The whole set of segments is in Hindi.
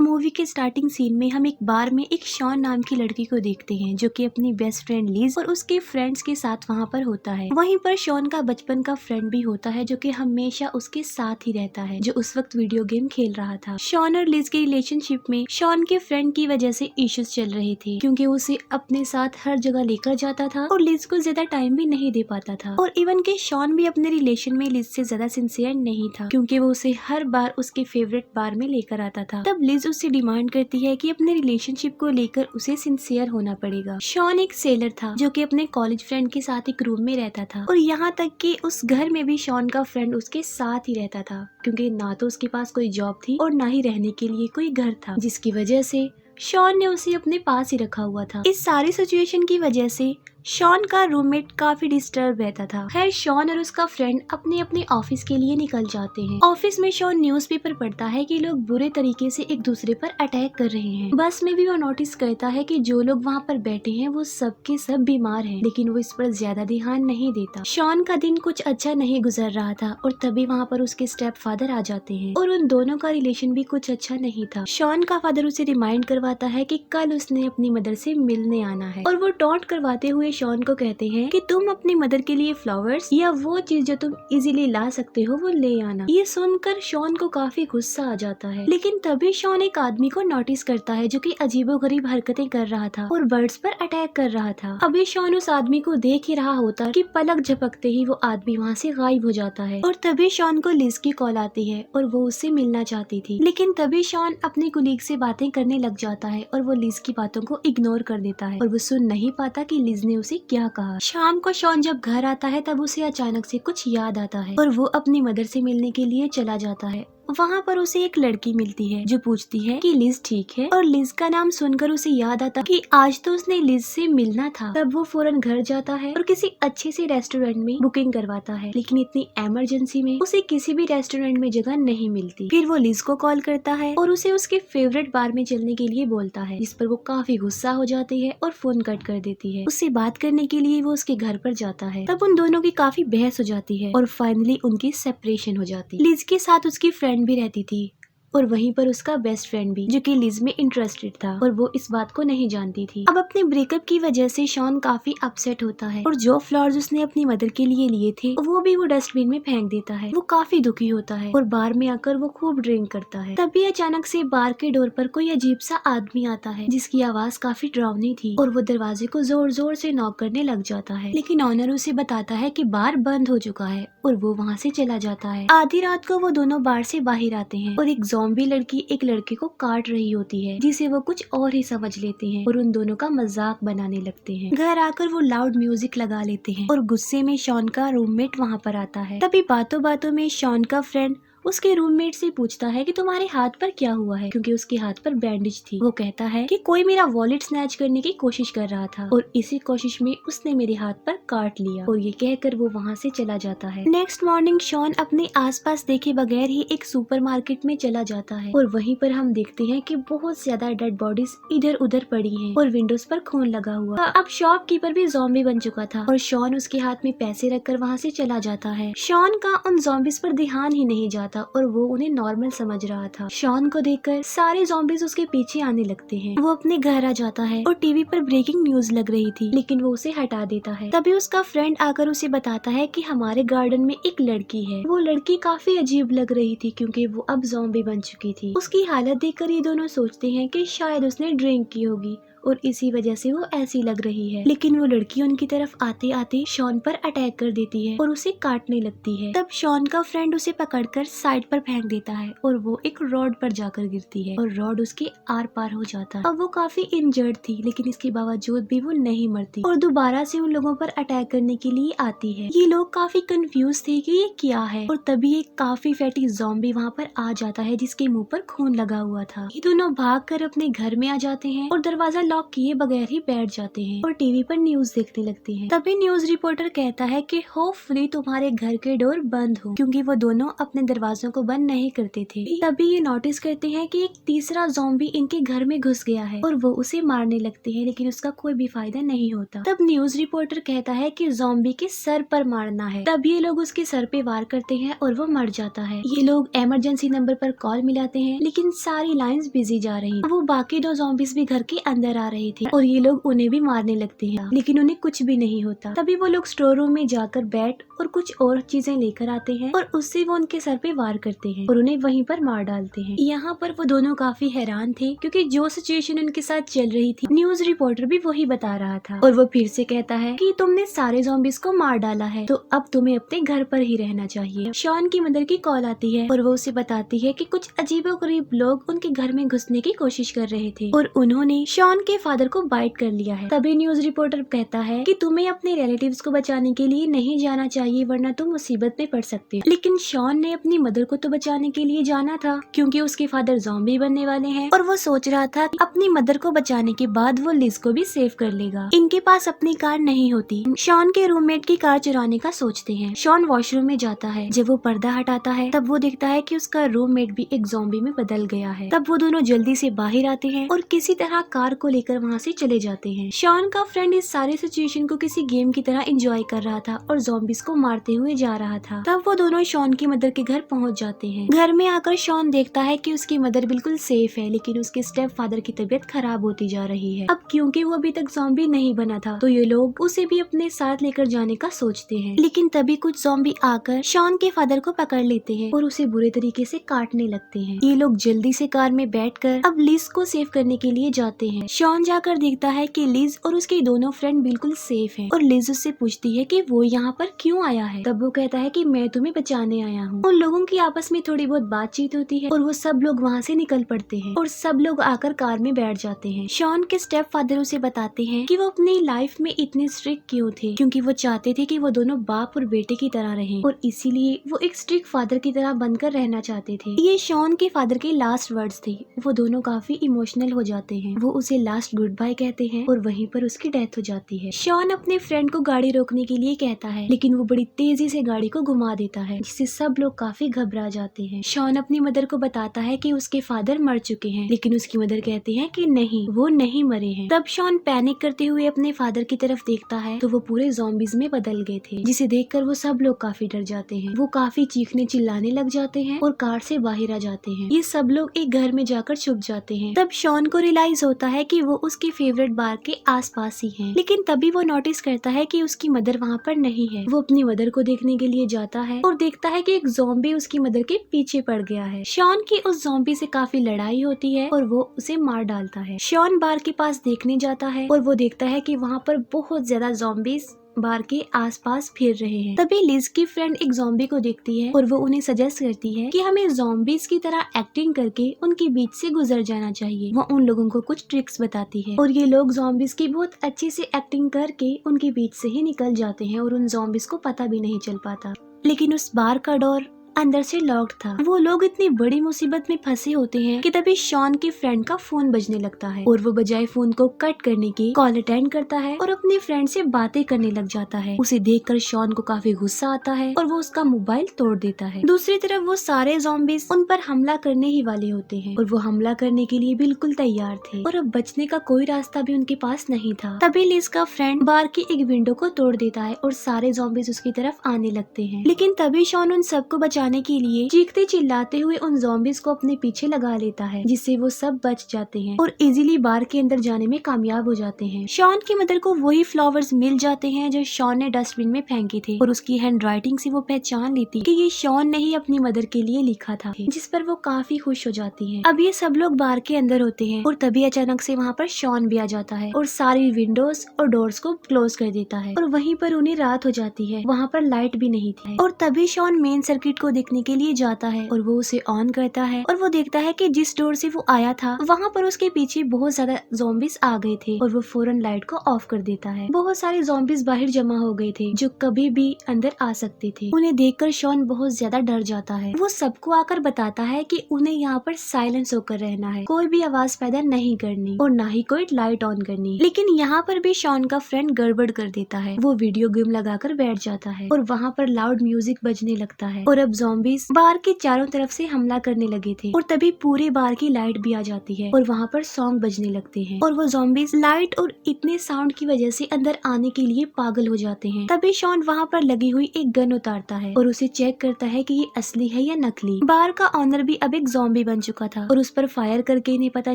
मूवी के स्टार्टिंग सीन में हम एक बार में एक शॉन नाम की लड़की को देखते हैं जो कि अपनी बेस्ट फ्रेंड लिज और उसके फ्रेंड्स के साथ वहाँ पर होता है। वहीं पर शॉन का बचपन का फ्रेंड भी होता है जो कि हमेशा उसके साथ ही रहता है, जो उस वक्त वीडियो गेम खेल रहा था। शॉन और लिज के रिलेशनशिप में शॉन के फ्रेंड की वजह से इश्यूज चल रहे थे क्योंकि उसे अपने साथ हर जगह लेकर जाता था और लिज को ज्यादा टाइम भी नहीं दे पाता था। और इवन के शॉन भी अपने रिलेशन में लिज से ज्यादा सिंसियर नहीं था क्योंकि वो उसे हर बार उसके फेवरेट बार में लेकर आता था। तब लिज उससे डिमांड करती है कि अपने रिलेशनशिप को लेकर उसे सिंसियर होना पड़ेगा। शॉन एक सेलर था जो कि अपने कॉलेज फ्रेंड के साथ एक रूम में रहता था और यहाँ तक कि उस घर में भी शॉन का फ्रेंड उसके साथ ही रहता था क्योंकि ना तो उसके पास कोई जॉब थी और ना ही रहने के लिए कोई घर था, जिसकी वजह से शॉन ने उसे अपने पास ही रखा हुआ था। इस सारी सिचुएशन की वजह से शॉन का रूममेट काफी डिस्टर्ब रहता था। खैर शॉन और उसका फ्रेंड अपने अपने ऑफिस के लिए निकल जाते हैं। ऑफिस में शॉन न्यूज़पेपर पढ़ता है कि लोग बुरे तरीके से एक दूसरे पर अटैक कर रहे हैं। बस में भी वो नोटिस करता है कि जो लोग वहाँ पर बैठे हैं वो सब के सब बीमार हैं, लेकिन वो इस पर ज्यादा ध्यान नहीं देता। शॉन का दिन कुछ अच्छा नहीं गुजर रहा था और तभी वहाँ पर उसके स्टेप फादर आ जाते हैं और उन दोनों का रिलेशन भी कुछ अच्छा नहीं था। शॉन का फादर उसे रिमाइंड करवाता है कि कल उसने अपनी मदर से मिलने आना है और वो टॉन्ट करवाते हुए शॉन को कहते हैं कि तुम अपनी मदर के लिए फ्लावर्स या वो चीज जो तुम इजीली ला सकते हो वो ले आना। ये सुनकर शॉन को काफी गुस्सा आ जाता है, लेकिन तभी शॉन एक आदमी को नोटिस करता है जो कि अजीबोगरीब हरकतें कर रहा था और बर्ड्स पर अटैक कर रहा था। अभी शॉन उस आदमी को देख ही रहा होता कि पलक झपकते ही वो आदमी वहाँ से गायब हो जाता है और तभी शॉन को लिज की कॉल आती है और वो उससे मिलना चाहती थी, लेकिन तभी शॉन अपने कुलीग से बातें करने लग जाता है और वो लिज की बातों को इग्नोर कर देता है और वो सुन नहीं पाता कि लिज ने उसे क्या कहा। शाम को शॉन जब घर आता है तब उसे अचानक से कुछ याद आता है और वो अपनी मदर से मिलने के लिए चला जाता है। वहाँ पर उसे एक लड़की मिलती है जो पूछती है कि लिज ठीक है और लिज का नाम सुनकर उसे याद आता कि आज तो उसने लिज से मिलना था। तब वो फौरन घर जाता है और किसी अच्छे से रेस्टोरेंट में बुकिंग करवाता है, लेकिन इतनी इमरजेंसी में उसे किसी भी रेस्टोरेंट में जगह नहीं मिलती। फिर वो लिज को कॉल करता है और उसे उसके फेवरेट बार में चलने के लिए बोलता है, जिस पर वो काफी गुस्सा हो जाती है और फोन कट कर देती है। उससे बात करने के लिए वो उसके घर पर जाता है। तब उन दोनों की काफी बहस हो जाती है और फाइनली उनकी सेपरेशन हो जाती है। लिज के साथ उसकी फ्रेंड भी रहती थी और वहीं पर उसका बेस्ट फ्रेंड भी जो कि लिज में इंटरेस्टेड था और वो इस बात को नहीं जानती थी। अब अपने ब्रेकअप की वजह से शॉन काफी अपसेट होता है और जो फ्लावर्स उसने अपनी मदर के लिए लिए थे वो भी वो डस्टबिन में फेंक देता है। वो काफी दुखी होता है और बार में आकर वो खूब ड्रिंक करता है। तभी अचानक से बार के डोर पर कोई अजीब सा आदमी आता है जिसकी आवाज काफी डरावनी थी और वो दरवाजे को जोर जोर से नॉक करने लग जाता है, लेकिन ऑनर उसे बताता है कि बार बंद हो चुका है और वो वहाँ से चला जाता है। आधी रात को वो दोनों बार से बाहर आते हैं और एक ज़ॉम्बी लड़की एक लड़के को काट रही होती है, जिसे वो कुछ और ही समझ लेते हैं और उन दोनों का मजाक बनाने लगते हैं। घर आकर वो लाउड म्यूजिक लगा लेते हैं और गुस्से में शॉन का रूममेट वहाँ पर आता है। तभी बातों बातों में शॉन का फ्रेंड उसके रूममेट से पूछता है कि तुम्हारे हाथ पर क्या हुआ है, क्योंकि उसके हाथ पर बैंडेज थी। वो कहता है कि कोई मेरा वॉलेट स्नैच करने की कोशिश कर रहा था और इसी कोशिश में उसने मेरे हाथ पर काट लिया और ये कहकर वो वहाँ से चला जाता है। नेक्स्ट मॉर्निंग शॉन अपने आसपास देखे बगैर ही एक सुपरमार्केट में चला जाता है और वहीं पर हम देखते हैं कि बहुत ज्यादा डेड बॉडीज इधर उधर पड़ी हैं और विंडोज पर खून लगा हुआ। अब शॉपकीपर भी ज़ॉम्बी बन चुका था और शॉन उसके हाथ में पैसे रखकर वहाँ से चला जाता है। शॉन का उन ज़ॉम्बीज पर ध्यान ही नहीं जाता और वो उन्हें नॉर्मल समझ रहा था। शॉन को देखकर सारे ज़ॉम्बीज उसके पीछे आने लगते हैं। वो अपने घर आ जाता है और टीवी पर ब्रेकिंग न्यूज लग रही थी, लेकिन वो उसे हटा देता है। तभी उसका फ्रेंड आकर उसे बताता है कि हमारे गार्डन में एक लड़की है। वो लड़की काफी अजीब लग रही थी क्योंकि वो अब ज़ॉम्बी बन चुकी थी। उसकी हालत देखकर ये दोनों सोचते हैं कि शायद उसने ड्रिंक की होगी और इसी वजह से वो ऐसी लग रही है, लेकिन वो लड़की उनकी तरफ आते आते शॉन पर अटैक कर देती है और उसे काटने लगती है। तब शॉन का फ्रेंड उसे पकड़कर साइड पर फेंक देता है और वो एक रॉड पर जाकर गिरती है और रॉड उसके आर पार हो जाता है। अब वो काफी इंजर्ड थी, लेकिन इसके बावजूद भी वो नहीं मरती और दोबारा से उन लोगों पर अटैक करने के लिए आती है। ये लोग काफी कंफ्यूज थे कि ये क्या है और तभी एक काफी फैटी ज़ॉम्बी वहाँ पर आ जाता है जिसके मुंह पर खून लगा हुआ था। ये दोनों भाग कर अपने घर में आ जाते हैं और दरवाजा लॉक किए बगैर ही बैठ जाते हैं और टीवी पर न्यूज देखने लगते हैं। तभी न्यूज रिपोर्टर कहता है कि होपफुली तुम्हारे घर के डोर बंद हो, क्योंकि वो दोनों अपने दरवाजों को बंद नहीं करते थे। तभी ये नोटिस करते हैं कि एक तीसरा ज़ॉम्बी इनके घर में घुस गया है और वो उसे मारने लगते हैं, लेकिन उसका कोई भी फायदा नहीं होता। तब न्यूज रिपोर्टर कहता है कि ज़ॉम्बी के सर पर मारना है। तब ये लोग उसके सर पे वार करते हैं और वो मर जाता है। ये लोग इमरजेंसी नंबर पर कॉल मिलाते हैं, लेकिन सारी लाइंस बिजी जा रही। वो बाकी 2 ज़ॉम्बीज भी घर के अंदर आ रहे थे और ये लोग उन्हें भी मारने लगते हैं, लेकिन उन्हें कुछ भी नहीं होता। तभी वो लोग स्टोर रूम में जाकर बैट और कुछ और चीजें लेकर आते हैं और उससे वो उनके सर पे वार करते हैं और उन्हें वहीं पर मार डालते हैं। यहाँ पर वो दोनों काफी हैरान थे, क्योंकि जो सिचुएशन उनके साथ चल रही थी न्यूज रिपोर्टर भी वही बता रहा था। और वो फिर से कहता है कि तुमने सारे ज़ॉम्बीज को मार डाला है, तो अब तुम्हें अपने घर पर ही रहना चाहिए। शॉन की मदर की कॉल आती है और वो उसे बताती है कि कुछ अजीबोगरीब लोग उनके घर में घुसने की कोशिश कर रहे थे और उन्होंने शॉन के फादर को बाइट कर लिया है। तभी न्यूज रिपोर्टर कहता है कि तुम्हें अपने रिलेटिव्स को बचाने के लिए नहीं जाना चाहिए, वरना तुम मुसीबत में पड़ सकते हो। लेकिन शॉन ने अपनी मदर को तो बचाने के लिए जाना था, क्योंकि उसके फादर ज़ॉम्बी बनने वाले हैं और वो सोच रहा था कि अपनी मदर को बचाने के बाद वो लिज को भी सेव कर लेगा। इनके पास अपनी कार नहीं होती। शॉन के रूममेट की कार चुराने का सोचते हैं। शॉन वॉशरूम में जाता है। जब वो पर्दा हटाता है तब वो देखता है कि उसका रूममेट भी एक ज़ॉम्बी में बदल गया है। तब वो दोनों जल्दी से बाहर आते हैं और किसी तरह कार को लेकर वहाँ से चले जाते हैं। शॉन का फ्रेंड इस सारे सिचुएशन को किसी गेम की तरह एंजॉय कर रहा था और ज़ॉम्बीज को मारते हुए जा रहा था। तब वो दोनों शॉन की मदर के घर पहुँच जाते हैं। घर में आकर शॉन देखता है कि उसकी मदर बिल्कुल सेफ है, लेकिन उसके स्टेप फादर की तबीयत खराब होती जा रही है। अब क्योंकि वो अभी तक ज़ॉम्बी नहीं बना था, तो ये लोग उसे भी अपने साथ लेकर जाने का सोचते हैं। लेकिन तभी कुछ ज़ॉम्बी आकर शॉन के फादर को पकड़ लेते हैं और उसे बुरे तरीके से काटने लगते हैं। ये लोग जल्दी से कार में बैठकर अब लिज को सेव करने के लिए जाते हैं। शॉन जाकर देखता है कि लिज और उसके दोनों फ्रेंड बिल्कुल सेफ हैं और लिज उससे पूछती है कि वो यहाँ पर क्यों आया है। तब वो कहता है कि मैं तुम्हें बचाने आया हूँ। उन लोगों की आपस में थोड़ी बहुत बातचीत होती है और वो सब लोग वहाँ से निकल पड़ते हैं और सब लोग आकर कार में बैठ जाते हैं। शॉन के स्टेप फादर उसे बताते हैं कि वो अपनी लाइफ में इतने स्ट्रिक्ट क्यों थे, क्योंकि वो चाहते थे कि वो दोनों बाप और बेटे की तरह रहें और इसीलिए वो एक स्ट्रिक्ट फादर की तरह बनकर रहना चाहते थे। ये शॉन के फादर के लास्ट वर्ड्स थे। वो दोनों काफी इमोशनल हो जाते हैं। वो उसे लास्ट गुड बाय कहते हैं और वहीं पर उसकी डेथ हो जाती है। शॉन अपने फ्रेंड को गाड़ी रोकने के लिए कहता है, लेकिन वो बड़ी तेजी से गाड़ी को घुमा देता है, जिससे सब लोग काफी घबरा जाते हैं। शॉन अपनी मदर को बताता है कि उसके फादर मर चुके हैं, लेकिन उसकी मदर कहती है कि नहीं, वो नहीं मरे हैं। तब शॉन पैनिक करते हुए अपने फादर की तरफ देखता है तो वो पूरे ज़ॉम्बीज में बदल गए थे, जिसे देखकर वो सब लोग काफी डर जाते हैं। वो काफी चीखने चिल्लाने लग जाते हैं और कार से बाहर आ जाते हैं। ये सब लोग एक घर में जाकर छुप जाते हैं। तब शॉन को रियलाइज होता है कि वो उसके फेवरेट बार के आसपास ही हैं। लेकिन तभी वो नोटिस करता है कि उसकी मदर वहाँ पर नहीं है। वो अपनी मदर को देखने के लिए जाता है और देखता है कि एक ज़ॉम्बी उसकी मदर के पीछे पड़ गया है। शॉन की उस ज़ॉम्बी से काफी लड़ाई होती है और वो उसे मार डालता है। शॉन बार के पास देखने जाता है और वो देखता है कि वहाँ पर बहुत ज्यादा ज़ॉम्बीज बार के आसपास फिर रहे हैं। तभी लिज की फ्रेंड एक ज़ॉम्बी को देखती है और वो उन्हें सजेस्ट करती है कि हमें ज़ॉम्बीज की तरह एक्टिंग करके उनके बीच से गुजर जाना चाहिए। वो उन लोगों को कुछ ट्रिक्स बताती है और ये लोग ज़ॉम्बीज की बहुत अच्छे से एक्टिंग करके उनके बीच से ही निकल जाते हैं और उन ज़ॉम्बीज को पता भी नहीं चल पाता। लेकिन उस बार का डोर अंदर से लॉक्ड था। वो लोग इतनी बड़ी मुसीबत में फंसे होते हैं कि तभी शॉन के फ्रेंड का फोन बजने लगता है और वो बजाय फोन को कट करने के कॉल अटेंड करता है और अपने फ्रेंड से बातें करने लग जाता है। उसे देखकर शॉन को काफी गुस्सा आता है और वो उसका मोबाइल तोड़ देता है। दूसरी तरफ वो सारे ज़ॉम्बीज उन पर हमला करने ही वाले होते हैं और वो हमला करने के लिए बिल्कुल तैयार थे और अब बचने का कोई रास्ता भी उनके पास नहीं था। तभी लिज का फ्रेंड बार की एक विंडो को तोड़ देता है और सारे ज़ॉम्बीज उसकी तरफ आने लगते हैं। लेकिन तभी शॉन उन सबको बचाने के लिए चीखते चिल्लाते हुए उन ज़ॉम्बीज को अपने पीछे लगा लेता है, जिससे वो सब बच जाते हैं और इजीली बार के अंदर जाने में कामयाब हो जाते हैं। शॉन की मदर को वही फ्लावर्स मिल जाते हैं जो शॉन ने डस्टबिन में फेंके थे और उसकी हैंड राइटिंग से वो पहचान लेती कि ये शॉन ने ही अपनी मदर के लिए लिखा था, जिस पर वो काफी खुश हो जाती है। अब ये सब लोग बार के अंदर होते हैं और तभी अचानक से वहाँ पर शॉन भी आ जाता है और सारी विंडोज और डोर्स को क्लोज कर देता है और वहीं पर उन्हें रात हो जाती है। वहाँ पर लाइट भी नहीं थी और तभी शॉन मेन सर्किट को देखने के लिए जाता है और वो उसे ऑन करता है और वो देखता है कि जिस डोर से वो आया था वहाँ पर उसके पीछे बहुत ज्यादा ज़ॉम्बीज आ गए थे और वो फौरन लाइट को ऑफ कर देता है। बहुत सारे ज़ॉम्बीज बाहर जमा हो गए थे जो कभी भी अंदर आ सकते थे। उन्हें देखकर शॉन बहुत ज्यादा डर जाता है। वो सबको आकर बताता है कि उन्हें यहाँ पर साइलेंस होकर रहना है, कोई भी आवाज पैदा नहीं करनी और ना ही कोई लाइट ऑन करनी। लेकिन यहाँ पर भी शॉन का फ्रेंड गड़बड़ कर देता है। वो वीडियो गेम लगाकर बैठ जाता है और वहाँ पर लाउड म्यूजिक बजने लगता है और अब ज़ॉम्बीज बार के चारों तरफ से हमला करने लगे थे और तभी पूरे बार की लाइट भी आ जाती है और वहाँ पर सॉन्ग बजने लगते हैं और वो ज़ॉम्बीज लाइट और इतने साउंड की वजह से अंदर आने के लिए पागल हो जाते हैं। तभी शॉन वहाँ पर लगी हुई एक गन उतारता है और उसे चेक करता है कि ये असली है या नकली। बार का ऑनर भी अब एक ज़ॉम्बी बन चुका था और उस पर फायर करके इन्हें पता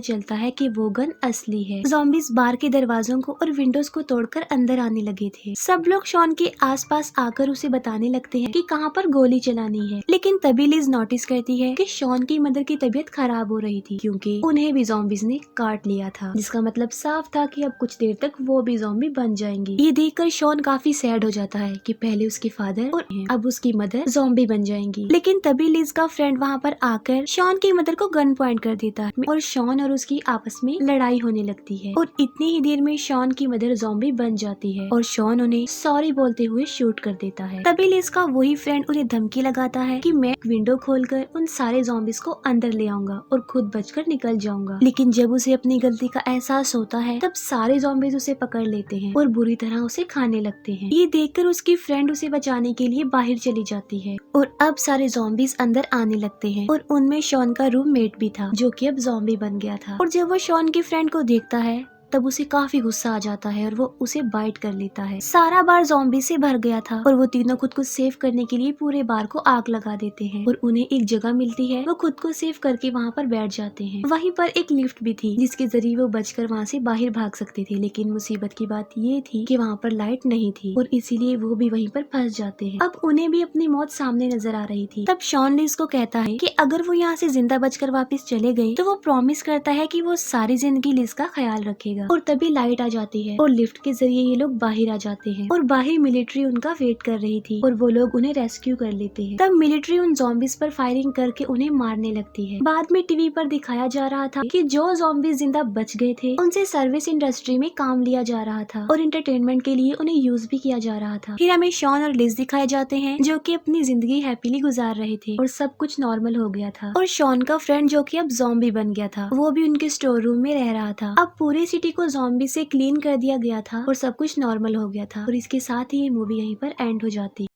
चलता है कि वो गन असली है। ज़ॉम्बीज बार के दरवाजों को और विंडोज को तोड़कर अंदर आने लगे थे। सब लोग शॉन के आसपास आकर उसे बताने लगते हैं कि कहाँ पर गोली चलानी है। लेकिन तभी लिज नोटिस करती है कि शॉन की मदर की तबीयत खराब हो रही थी क्योंकि उन्हें भी ज़ॉम्बीज ने काट लिया था, जिसका मतलब साफ था कि अब कुछ देर तक वो भी ज़ॉम्बी बन जाएंगी। ये देखकर शॉन काफी सैड हो जाता है कि पहले उसके फादर और अब उसकी मदर ज़ॉम्बी बन जाएंगी। लेकिन तभी लिज का फ्रेंड वहाँ पर आकर शॉन की मदर को गन पॉइंट कर देता है और शॉन और उसकी आपस में लड़ाई होने लगती है और इतनी ही देर में शॉन की मदर ज़ॉम्बी बन जाती है और शॉन उन्हें सॉरी बोलते हुए शूट कर देता है। तभी लिज का वही फ्रेंड उन्हें धमकी लगाता है कि मैं विंडो खोलकर उन सारे ज़ॉम्बीज को अंदर ले आऊंगा और खुद बचकर निकल जाऊंगा। लेकिन जब उसे अपनी गलती का एहसास होता है तब सारे ज़ॉम्बीज उसे पकड़ लेते हैं और बुरी तरह उसे खाने लगते हैं। ये देखकर उसकी फ्रेंड उसे बचाने के लिए बाहर चली जाती है और अब सारे ज़ॉम्बीज अंदर आने लगते हैं और उनमें शॉन का रूममेट भी था जो कि अब ज़ॉम्बी बन गया था। और जब वो शॉन की फ्रेंड को देखता है तब उसे काफी गुस्सा आ जाता है और वो उसे बाइट कर लेता है। सारा बार ज़ॉम्बी से भर गया था और वो तीनों खुद को सेव करने के लिए पूरे बार को आग लगा देते हैं और उन्हें एक जगह मिलती है। वो खुद को सेव करके वहाँ पर बैठ जाते हैं। वहीं पर एक लिफ्ट भी थी जिसके जरिए वो बचकर वहाँ से बाहर भाग सकते थे। लेकिन मुसीबत की बात ये थी कि वहाँ पर लाइट नहीं थी और इसीलिए वो भी वहीं पर फंस जाते हैं। अब उन्हें भी अपनी मौत सामने नजर आ रही थी। तब शॉन लिज को कहता है कि अगर वो यहाँ से जिंदा बचकर वापस चले गए तो वो प्रॉमिस करता है कि वो सारी जिंदगी लिज का ख्याल रखेगा। और तभी लाइट आ जाती है और लिफ्ट के जरिए ये लोग बाहर आ जाते हैं और बाहर मिलिट्री उनका वेट कर रही थी और वो लोग उन्हें रेस्क्यू कर लेते हैं। तब मिलिट्री उन ज़ॉम्बीज पर फायरिंग करके उन्हें मारने लगती है। बाद में टीवी पर दिखाया जा रहा था कि जो ज़ॉम्बीज जिंदा बच गए थे उनसे सर्विस इंडस्ट्री में काम लिया जा रहा था और एंटरटेनमेंट के लिए उन्हें यूज भी किया जा रहा था। फिर हमें शॉन और लिज दिखाए जाते हैं जो कि अपनी जिंदगी हैप्पीली गुजार रहे थे और सब कुछ नॉर्मल हो गया था। और शॉन का फ्रेंड जो कि अब ज़ॉम्बी बन गया था वो भी उनके स्टोर रूम में रह रहा था। अब पूरी सिटी को ज़ॉम्बी से क्लीन कर दिया गया था और सब कुछ नॉर्मल हो गया था और इसके साथ ही ये मूवी यहीं पर एंड हो जाती।